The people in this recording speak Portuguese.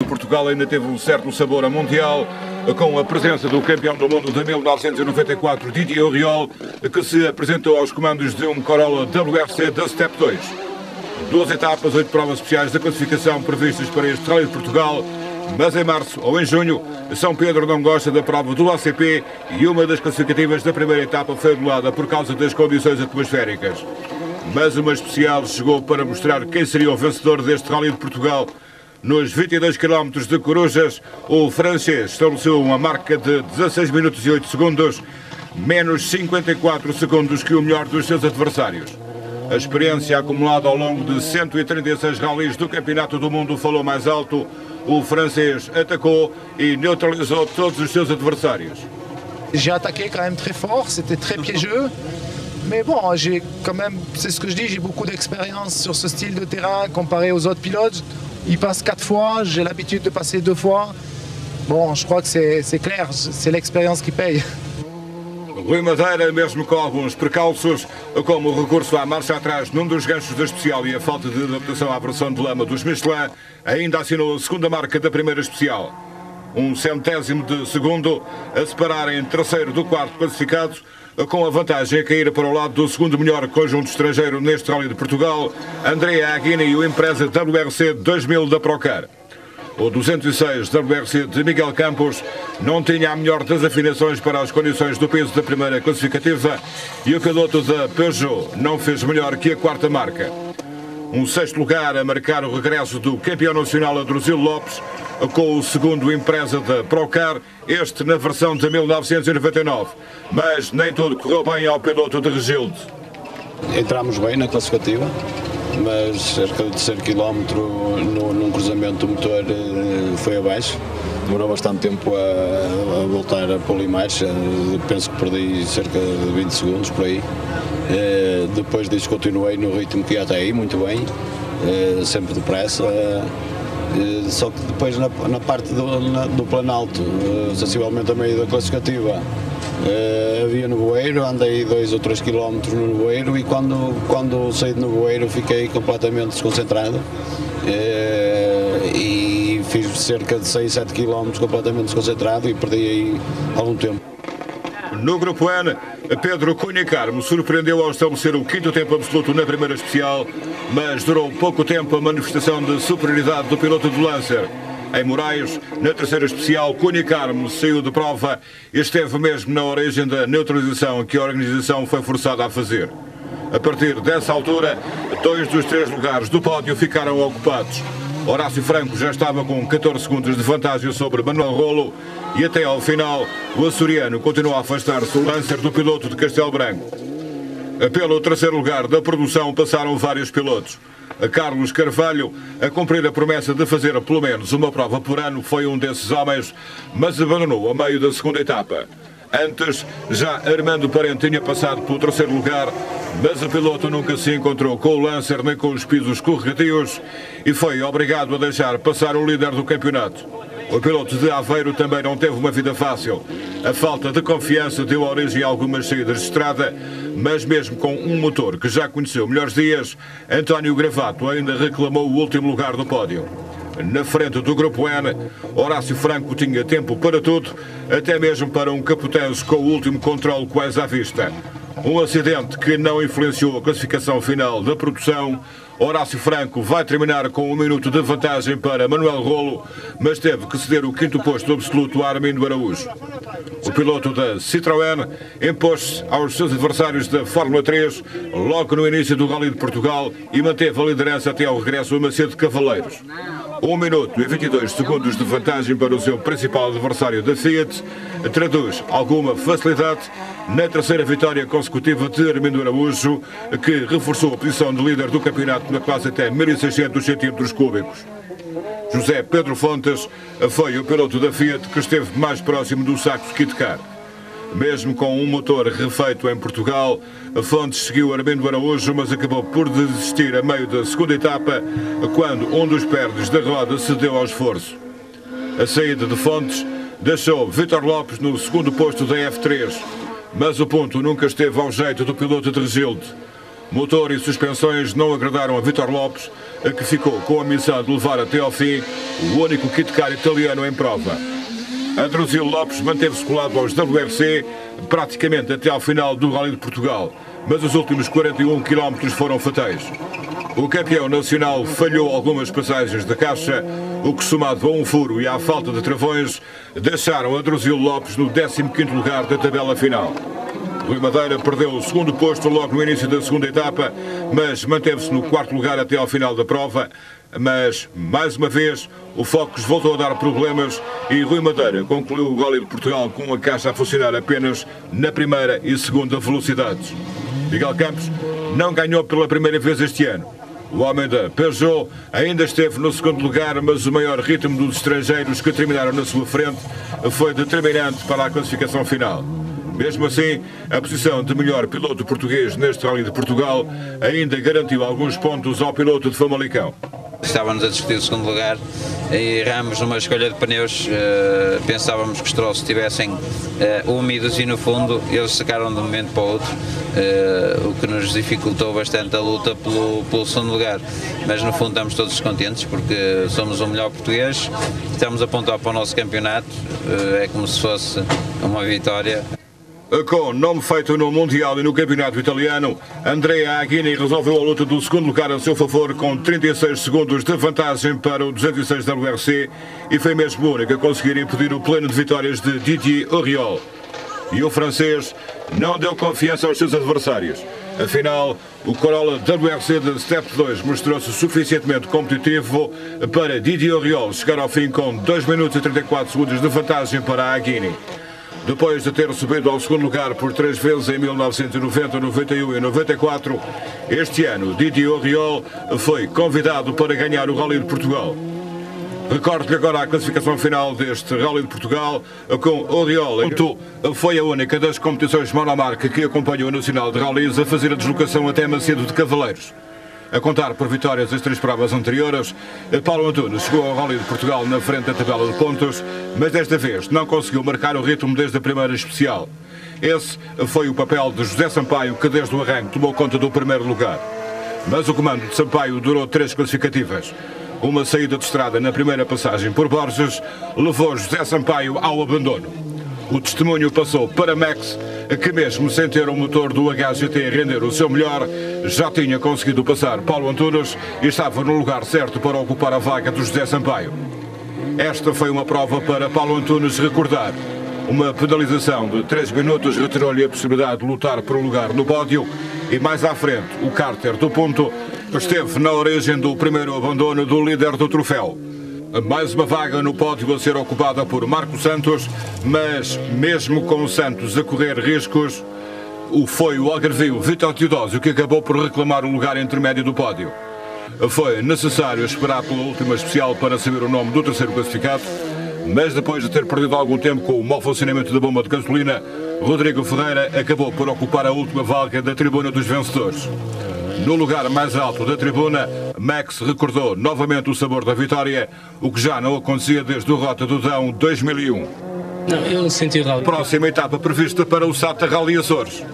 Portugal ainda teve um certo sabor a mundial, com a presença do campeão do mundo de 1994, Didier Auriol, que se apresentou aos comandos de um Corolla WRC da Step 2. 12 etapas, 8 provas especiais da classificação previstas para este Rally de Portugal, mas em março ou em junho, São Pedro não gosta da prova do ACP e uma das classificativas da primeira etapa foi anulada por causa das condições atmosféricas. Mas uma especial chegou para mostrar quem seria o vencedor deste Rally de Portugal. Nos 22 km de Corujas, o francês estabeleceu uma marca de 16 minutos e 8 segundos, menos 54 segundos que o melhor dos seus adversários. A experiência acumulada ao longo de 136 rallies do Campeonato do Mundo falou mais alto. O francês atacou e neutralizou todos os seus adversários. J'ai attaqué quand même très fort, c'était très piégeux. Mais bon, j'ai quand même, c'est ce que je dis, j'ai beaucoup d'expérience sur ce style de terrain comparé aux autres pilotes. Ils passent 4 fois, j'ai l'habitude de passer 2 fois. Bon, je crois que c'est clair, c'est l'expérience qui paye. Rui Madeira, mesmo com alguns precalços, como o recurso à marcha atrás num dos ganchos da especial e a falta de adaptação à versão de lama dos Michelin, ainda assinou a segunda marca da primeira especial. Um centésimo de segundo a separar em terceiro do quarto classificado, com a vantagem a cair para o lado do segundo melhor conjunto estrangeiro neste Rally de Portugal, Andrea Aguina e o Impreza WRC 2000 da Procar. O 206 WRC de Miguel Campos não tinha a melhor das afinações para as condições do peso da primeira classificativa e o piloto da Peugeot não fez melhor que a quarta marca. Um sexto lugar a marcar o regresso do campeão nacional Adruzilo Lopes, com o segundo Impreza da Procar, este na versão de 1999. Mas nem tudo correu bem ao piloto de Regilde. Entramos bem na classificativa, mas cerca de terceiro quilómetro num cruzamento do motor foi abaixo. Demorou bastante tempo a voltar a pôr em marcha, penso que perdi cerca de 20 segundos por aí. Depois disso continuei no ritmo que ia até aí, muito bem, sempre depressa. Só que depois na parte do planalto, sensivelmente a meio da classificativa, havia nevoeiro, andei 2 ou 3 quilómetros no nevoeiro e quando saí do nevoeiro fiquei completamente desconcentrado e fiz cerca de 6, 7 quilómetros completamente desconcentrado e perdi aí algum tempo. No Grupo N, Pedro Cunha Carmo surpreendeu ao estabelecer o quinto tempo absoluto na primeira especial, mas durou pouco tempo a manifestação de superioridade do piloto do Lancer. Em Moraes, na terceira especial, Cunha Carmo saiu de prova e esteve mesmo na origem da neutralização que a organização foi forçada a fazer. A partir dessa altura, 2 dos 3 lugares do pódio ficaram ocupados. Horácio Franco já estava com 14 segundos de vantagem sobre Manuel Rolo e até ao final o açoriano continuou a afastar-se o Lancer do piloto de Castelo Branco. Pelo terceiro lugar da produção passaram vários pilotos. Carlos Carvalho, a cumprir a promessa de fazer pelo menos uma prova por ano, foi um desses homens, mas abandonou a meio da segunda etapa. Antes, já Armando Parente tinha passado pelo terceiro lugar, mas o piloto nunca se encontrou com o Lancer nem com os pisos escorregadios e foi obrigado a deixar passar o líder do campeonato. O piloto de Aveiro também não teve uma vida fácil. A falta de confiança deu origem a algumas saídas de estrada, mas mesmo com um motor que já conheceu melhores dias, António Gravato ainda reclamou o último lugar do pódio. Na frente do Grupo N, Horácio Franco tinha tempo para tudo, até mesmo para um capotense com o último controle quase à vista. Um acidente que não influenciou a classificação final da produção. Horácio Franco vai terminar com 1 minuto de vantagem para Manuel Rolo, mas teve que ceder o quinto posto absoluto a Armindo Araújo. O piloto da Citroën impôs-se aos seus adversários da Fórmula 3 logo no início do Rally de Portugal e manteve a liderança até ao regresso a Macedo Cavaleiros. 1 minuto e 22 segundos de vantagem para o seu principal adversário da Fiat traduz alguma facilidade na terceira vitória consecutiva de Armindo Araújo, que reforçou a posição de líder do campeonato na classe até 1.600 centímetros cúbicos. José Pedro Fontes foi o piloto da Fiat que esteve mais próximo do saco Kit Car. Mesmo com um motor refeito em Portugal, Fontes seguiu Armindo Araújo, mas acabou por desistir a meio da segunda etapa, quando um dos perdes da roda cedeu ao esforço. A saída de Fontes deixou Vítor Lopes no segundo posto da F3, mas o ponto nunca esteve ao jeito do piloto de Regilde. Motor e suspensões não agradaram a Vítor Lopes, que ficou com a missão de levar até ao fim o único kit car italiano em prova. Andruzilo Lopes manteve-se colado aos WRC praticamente até ao final do Rally de Portugal, mas os últimos 41 km foram fatais. O campeão nacional falhou algumas passagens da caixa, o que, somado a um furo e à falta de travões, deixaram Andruzilo Lopes no 15º lugar da tabela final. Rui Madeira perdeu o segundo posto logo no início da segunda etapa, mas manteve-se no 4º lugar até ao final da prova. Mas, mais uma vez, o Focus voltou a dar problemas e Rui Madeira concluiu o Rally de Portugal com a caixa a funcionar apenas na primeira e segunda velocidades. Miguel Campos não ganhou pela primeira vez este ano. O homem da Peugeot ainda esteve no segundo lugar, mas o maior ritmo dos estrangeiros que terminaram na sua frente foi determinante para a classificação final. Mesmo assim, a posição de melhor piloto português neste Rally de Portugal ainda garantiu alguns pontos ao piloto de Famalicão. Estávamos a discutir o segundo lugar e erramos numa escolha de pneus. Pensávamos que os troços estivessem úmidos e, no fundo, eles secaram de um momento para o outro, o que nos dificultou bastante a luta pelo segundo lugar. Mas, no fundo, estamos todos contentes porque somos o melhor português, estamos a pontuar para o nosso campeonato, é como se fosse uma vitória. Com nome feito no Mundial e no Campeonato Italiano, Andrea Aghini resolveu a luta do segundo lugar a seu favor com 36 segundos de vantagem para o 206 WRC e foi mesmo o único a conseguir impedir o pleno de vitórias de Didier Auriol. E o francês não deu confiança aos seus adversários. Afinal, o Corolla WRC de Step 2 mostrou-se suficientemente competitivo para Didier Auriol chegar ao fim com 2 minutos e 34 segundos de vantagem para Aghini. Depois de ter subido ao segundo lugar por 3 vezes em 1990, 91 e 94, este ano Didier Auriol foi convidado para ganhar o Rally de Portugal. Recordo-lhe agora a classificação final deste Rally de Portugal, com Auriol. Foi a única das competições monomarca que acompanhou o Nacional de Rallys a fazer a deslocação até Macedo de Cavaleiros. A contar por vitórias das 3 provas anteriores, Paulo Antunes chegou ao Rally de Portugal na frente da tabela de pontos, mas desta vez não conseguiu marcar o ritmo desde a primeira especial. Esse foi o papel de José Sampaio, que desde o arranque tomou conta do primeiro lugar. Mas o comando de Sampaio durou 3 classificativas. Uma saída de estrada na primeira passagem por Borges levou José Sampaio ao abandono. O testemunho passou para Max, que mesmo sem ter o motor do HGT a render o seu melhor, já tinha conseguido passar Paulo Antunes e estava no lugar certo para ocupar a vaga do José Sampaio. Esta foi uma prova para Paulo Antunes recordar. Uma penalização de 3 minutos retirou-lhe a possibilidade de lutar por um lugar no pódio e mais à frente o Carter do Ponto esteve na origem do primeiro abandono do líder do troféu. Mais uma vaga no pódio a ser ocupada por Marco Santos, mas mesmo com o Santos a correr riscos, foi o algarvio Vítor Teodósio que acabou por reclamar um lugar intermédio do pódio. Foi necessário esperar pela última especial para saber o nome do terceiro classificado, mas depois de ter perdido algum tempo com o mau funcionamento da bomba de gasolina, Rodrigo Ferreira acabou por ocupar a última vaga da tribuna dos vencedores. No lugar mais alto da tribuna, Max recordou novamente o sabor da vitória, o que já não acontecia desde o Rota do Dão 2001. Não, eu senti o rally. Próxima etapa prevista para o SATA Rally Açores.